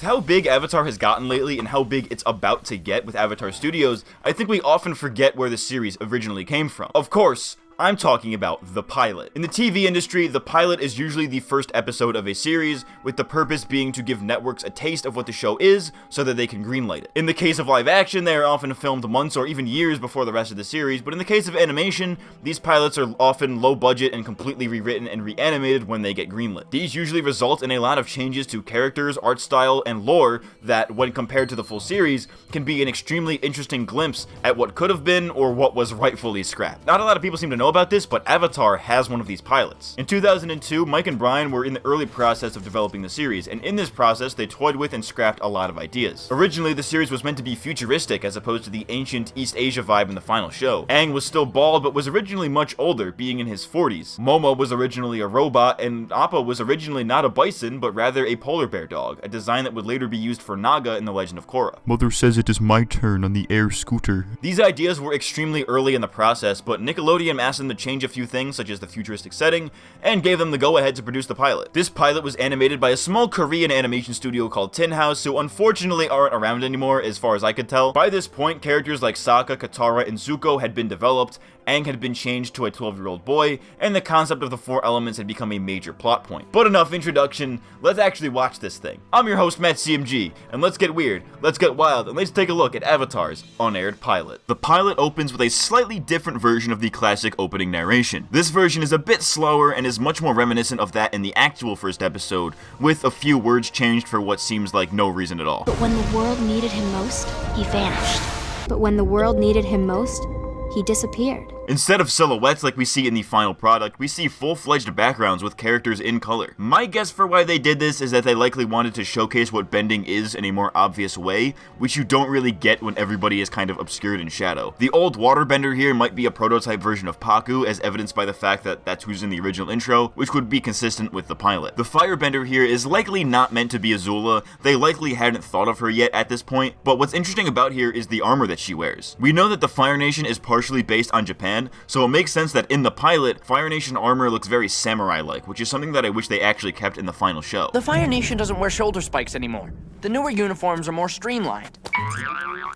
With how big Avatar has gotten lately and how big it's about to get with Avatar Studios, I think we often forget where the series originally came from. Of course, I'm talking about the pilot. In the TV industry, the pilot is usually the first episode of a series, with the purpose being to give networks a taste of what the show is, so that they can greenlight it. In the case of live action, they are often filmed months or even years before the rest of the series, but in the case of animation, these pilots are often low budget and completely rewritten and reanimated when they get greenlit. These usually result in a lot of changes to characters, art style, and lore that, when compared to the full series, can be an extremely interesting glimpse at what could have been or what was rightfully scrapped. Not a lot of people seem to know about this, but Avatar has one of these pilots. In 2002, Mike and Brian were in the early process of developing the series, and in this process, they toyed with and scrapped a lot of ideas. Originally, the series was meant to be futuristic as opposed to the ancient East Asia vibe in the final show. Aang was still bald, but was originally much older, being in his 40s. Momo was originally a robot, and Appa was originally not a bison, but rather a polar bear dog, a design that would later be used for Naga in The Legend of Korra. Mother says it is my turn on the air scooter. These ideas were extremely early in the process, but Nickelodeon asked them to change a few things, such as the futuristic setting, and gave them the go-ahead to produce the pilot. This pilot was animated by a small Korean animation studio called Tin House, who unfortunately aren't around anymore as far as I could tell. By this point, characters like Sokka, Katara, and Zuko had been developed, Aang had been changed to a 12-year-old boy, and the concept of the four elements had become a major plot point. But enough introduction, let's actually watch this thing. I'm your host, MattCMG, and let's get weird, let's get wild, and let's take a look at Avatar's Unaired Pilot. The pilot opens with a slightly different version of the classic opening narration. This version is a bit slower and is much more reminiscent of that in the actual first episode, with a few words changed for what seems like no reason at all. But when the world needed him most, he vanished. But when the world needed him most, he disappeared. Instead of silhouettes like we see in the final product, we see full-fledged backgrounds with characters in color. My guess for why they did this is that they likely wanted to showcase what bending is in a more obvious way, which you don't really get when everybody is kind of obscured in shadow. The old waterbender here might be a prototype version of Paku, as evidenced by the fact that that's who's in the original intro, which would be consistent with the pilot. The firebender here is likely not meant to be Azula. They likely hadn't thought of her yet at this point, but what's interesting about here is the armor that she wears. We know that the Fire Nation is partially based on Japan, so it makes sense that in the pilot, Fire Nation armor looks very samurai-like, which is something that I wish they actually kept in the final show. The Fire Nation doesn't wear shoulder spikes anymore. The newer uniforms are more streamlined.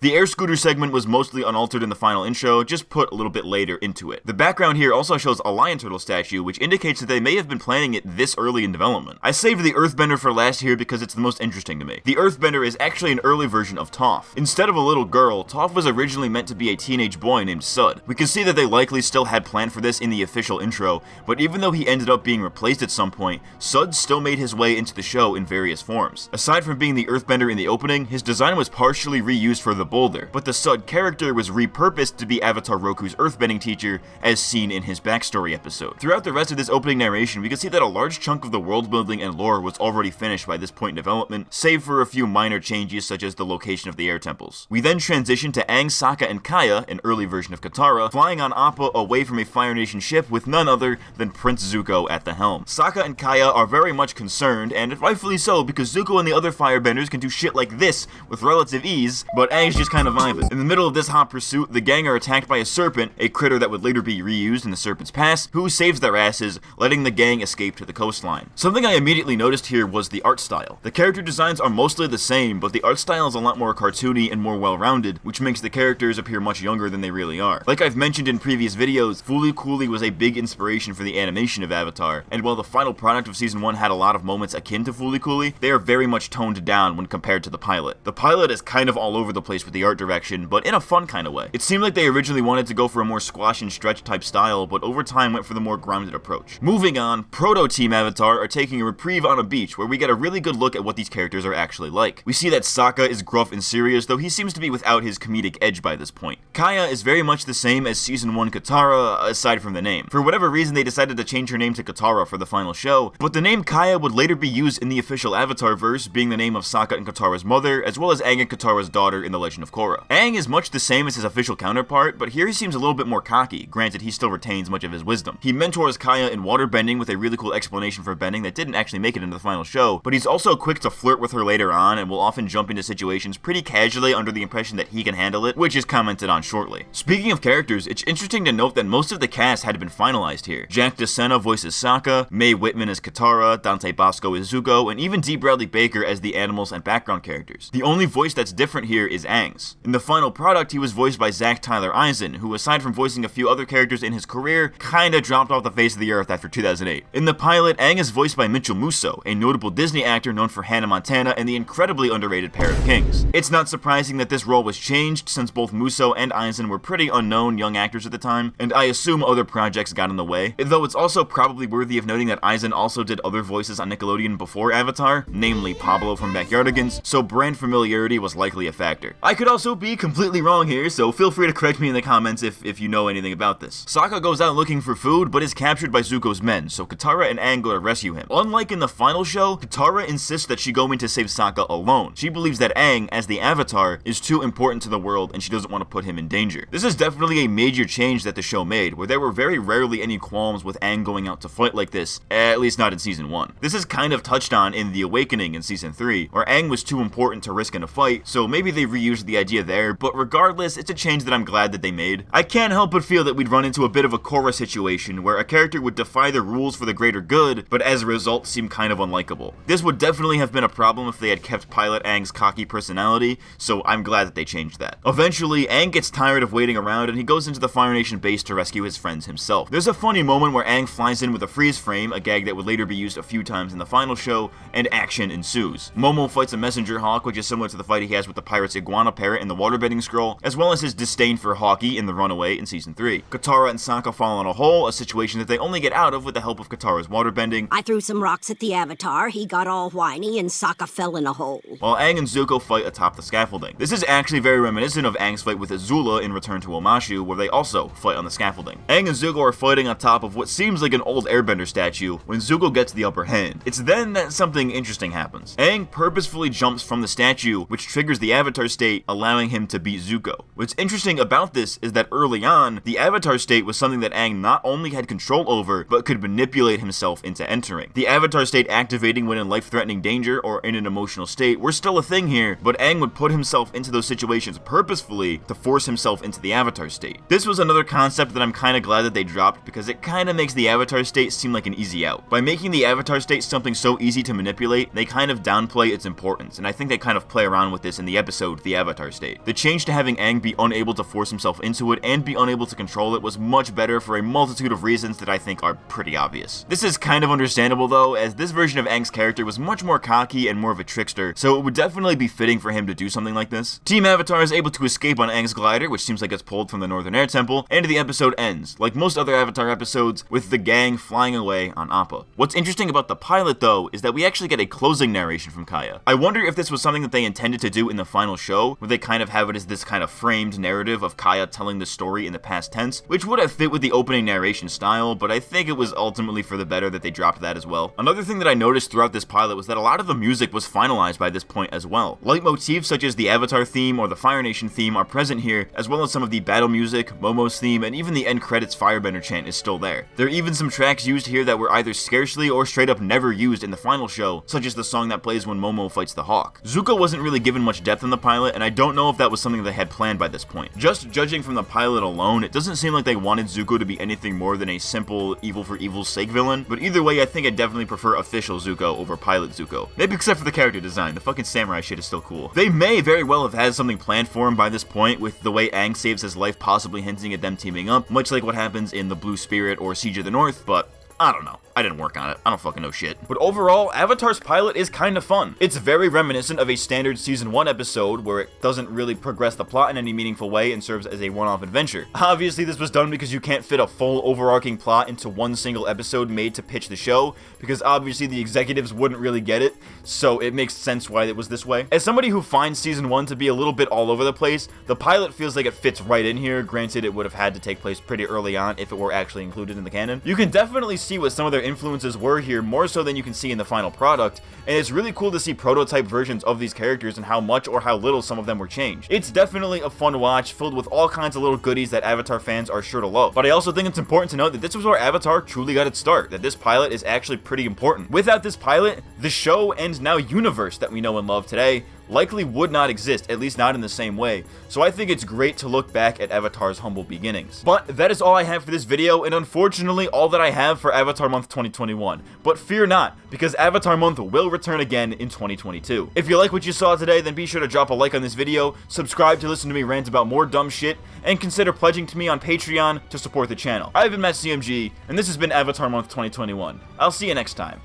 The air scooter segment was mostly unaltered in the final intro, just put a little bit later into it. The background here also shows a lion turtle statue, which indicates that they may have been planning it this early in development. I saved the Earthbender for last here because it's the most interesting to me. The Earthbender is actually an early version of Toph. Instead of a little girl, Toph was originally meant to be a teenage boy named Sud. We can see that they likely still had planned for this in the official intro, but even though he ended up being replaced at some point, Sud still made his way into the show in various forms. Aside from being the Earthbender in the opening, his design was partially reused for the boulder, but the Sud character was repurposed to be Avatar Roku's earthbending teacher, as seen in his backstory episode. Throughout the rest of this opening narration, we can see that a large chunk of the world building and lore was already finished by this point in development, save for a few minor changes such as the location of the air temples. We then transition to Aang, Sokka, and Kaya, an early version of Katara, flying on Appa away from a Fire Nation ship with none other than Prince Zuko at the helm. Sokka and Kaya are very much concerned, and rightfully so, because Zuko and the other firebenders can do shit like this with relative ease, but Aang's just kind of vibing. In the middle of this hot pursuit, the gang are attacked by a serpent, a critter that would later be reused in the Serpent's Pass, who saves their asses, letting the gang escape to the coastline. Something I immediately noticed here was the art style. The character designs are mostly the same, but the art style is a lot more cartoony and more well-rounded, which makes the characters appear much younger than they really are. Like I've mentioned in previous videos, Fooly Cooly was a big inspiration for the animation of Avatar, and while the final product of Season 1 had a lot of moments akin to Fooly Cooly, they are very much toned down when compared to the pilot. The pilot is kind of all over the place with the art direction, but in a fun kind of way. It seemed like they originally wanted to go for a more squash and stretch type style, but over time went for the more grounded approach. Moving on, Proto-Team Avatar are taking a reprieve on a beach where we get a really good look at what these characters are actually like. We see that Sokka is gruff and serious, though he seems to be without his comedic edge by this point. Kaya is very much the same as Season 1 Katara, aside from the name. For whatever reason, they decided to change her name to Katara for the final show, but the name Kaya would later be used in the official Avatar verse, being the name of Sokka and Katara's mother, as well as Aang and Katara's daughter in The Legend of Korra. Aang is much the same as his official counterpart, but here he seems a little bit more cocky, granted he still retains much of his wisdom. He mentors Kaya in waterbending with a really cool explanation for bending that didn't actually make it into the final show, but he's also quick to flirt with her later on and will often jump into situations pretty casually under the impression that he can handle it, which is commented on shortly. Speaking of characters, it's interesting to note that most of the cast had been finalized here. Jack DeSena voices Sokka, Mae Whitman as Katara, Dante Bosco as Zuko, and even D. Bradley Baker as the animals and background characters. The only voice that's different here is Aang's. In the final product, he was voiced by Zach Tyler Eisen, who aside from voicing a few other characters in his career, kinda dropped off the face of the earth after 2008. In the pilot, Aang is voiced by Mitchell Musso, a notable Disney actor known for Hannah Montana and the incredibly underrated Pair of Kings. It's not surprising that this role was changed, since both Musso and Eisen were pretty unknown young actors at the time, and I assume other projects got in the way, though it's also probably worthy of noting that Eisen also did other voices on Nickelodeon before Avatar, namely Pablo from Backyardigans, so brand familiarity was likely a factor. I could also be completely wrong here, so feel free to correct me in the comments if you know anything about this. Sokka goes out looking for food, but is captured by Zuko's men, so Katara and Aang go to rescue him. Unlike in the final show, Katara insists that she go in to save Sokka alone. She believes that Aang, as the Avatar, is too important to the world and she doesn't want to put him in danger. This is definitely a major change that the show made, where there were very rarely any qualms with Aang going out to fight like this, at least not in Season 1. This is kind of touched on in The Awakening in Season 3, where Aang was too important to risk in a fight, so maybe they reused the idea there, but regardless, it's a change that I'm glad that they made. I can't help but feel that we'd run into a bit of a Korra situation, where a character would defy the rules for the greater good, but as a result seem kind of unlikable. This would definitely have been a problem if they had kept Pilot Aang's cocky personality, so I'm glad that they changed that. Eventually, Aang gets tired of waiting around and he goes into the Fire Nation base to rescue his friends himself. There's a funny moment where Aang flies in with a freeze frame, a gag that would later be used a few times in the final show, and action ensues. Momo fights a messenger hawk, which is similar to the fight he has with the pirate's iguana parrot in the waterbending scroll, as well as his disdain for Hawkeye in The Runaway in Season 3. Katara and Sokka fall in a hole, a situation that they only get out of with the help of Katara's waterbending. I threw some rocks at the Avatar, he got all whiny, and Sokka fell in a hole. While Aang and Zuko fight atop the scaffolding. This is actually very reminiscent of Aang's fight with Azula in Return to Omashu, where they also fight on the scaffolding. Aang and Zuko are fighting on top of what seems like an old Airbender statue when Zuko gets the upper hand. It's then that something interesting happens. Aang purposefully jumps from the statue, which triggers the Avatar state, allowing him to beat Zuko. What's interesting about this is that early on, the Avatar state was something that Aang not only had control over, but could manipulate himself into entering. The Avatar state activating when in life-threatening danger or in an emotional state were still a thing here, but Aang would put himself into those situations purposefully to force himself into the Avatar state. This was another concept that I'm kinda glad that they dropped, because it kinda makes the Avatar state seem like an easy out. By making the Avatar state something so easy to manipulate, they kind of downplay its importance, and I think they kind of play around with this in the episode, The Avatar State. The change to having Aang be unable to force himself into it and be unable to control it was much better for a multitude of reasons that I think are pretty obvious. This is kind of understandable though, as this version of Aang's character was much more cocky and more of a trickster, so it would definitely be fitting for him to do something like this. Team Avatar is able to escape on Aang's glider, which seems like it's pulled from the Northern Air Temple, and the episode ends, like most other Avatar episodes, with the gang flying away on Appa. What's interesting about the pilot though, is that we actually get a closing narration from Kaya. I wonder if this was something that they intended to do in the final show, where they kind of have it as this kind of framed narrative of Kaya telling the story in the past tense, which would have fit with the opening narration style, but I think it was ultimately for the better that they dropped that as well. Another thing that I noticed throughout this pilot was that a lot of the music was finalized by this point as well. Leitmotifs such as the Avatar theme or the Fire Nation theme are present here, as well as some of the battle music, Momo's theme, and even the end credits Firebender chant is still there. There are even some tracks used here that were either scarcely or straight up never used in the final show, such as the song that plays when Momo fights the Hawk. Zuko wasn't really given much depth in the pilot, and I don't know if that was something they had planned by this point. Just judging from the pilot alone, it doesn't seem like they wanted Zuko to be anything more than a simple evil for evil's sake villain, but either way I think I definitely prefer official Zuko over pilot Zuko. Maybe except for the character design, the fucking samurai shit is still cool. They may very well have had something planned for him by this point, with the way Aang saves his life possibly hinting at them teaming up, much like what happens in The Blue Spirit or Siege of the North, but I don't know. I didn't work on it. I don't fucking know shit. But overall, Avatar's pilot is kind of fun. It's very reminiscent of a standard Season 1 episode where it doesn't really progress the plot in any meaningful way and serves as a one-off adventure. Obviously, this was done because you can't fit a full overarching plot into one single episode made to pitch the show, because obviously the executives wouldn't really get it, so it makes sense why it was this way. As somebody who finds Season 1 to be a little bit all over the place, the pilot feels like it fits right in here. Granted, it would have had to take place pretty early on if it were actually included in the canon. You can definitely see what some of their influences were here, more so than you can see in the final product, and it's really cool to see prototype versions of these characters and how much or how little some of them were changed. It's definitely a fun watch, filled with all kinds of little goodies that Avatar fans are sure to love. But I also think it's important to note that this was where Avatar truly got its start, that this pilot is actually pretty important. Without this pilot, the show and now universe that we know and love today likely would not exist, at least not in the same way. So I think it's great to look back at Avatar's humble beginnings. But that is all I have for this video, and unfortunately all that I have for Avatar Month 2021. But fear not, because Avatar Month will return again in 2022. If you like what you saw today, then be sure to drop a like on this video, subscribe to listen to me rant about more dumb shit, and consider pledging to me on Patreon to support the channel. I've been MattCMG, and this has been Avatar Month 2021. I'll see you next time.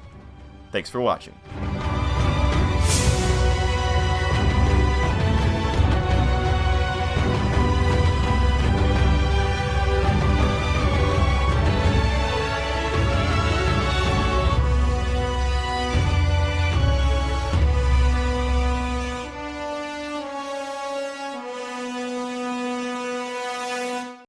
Thanks for watching.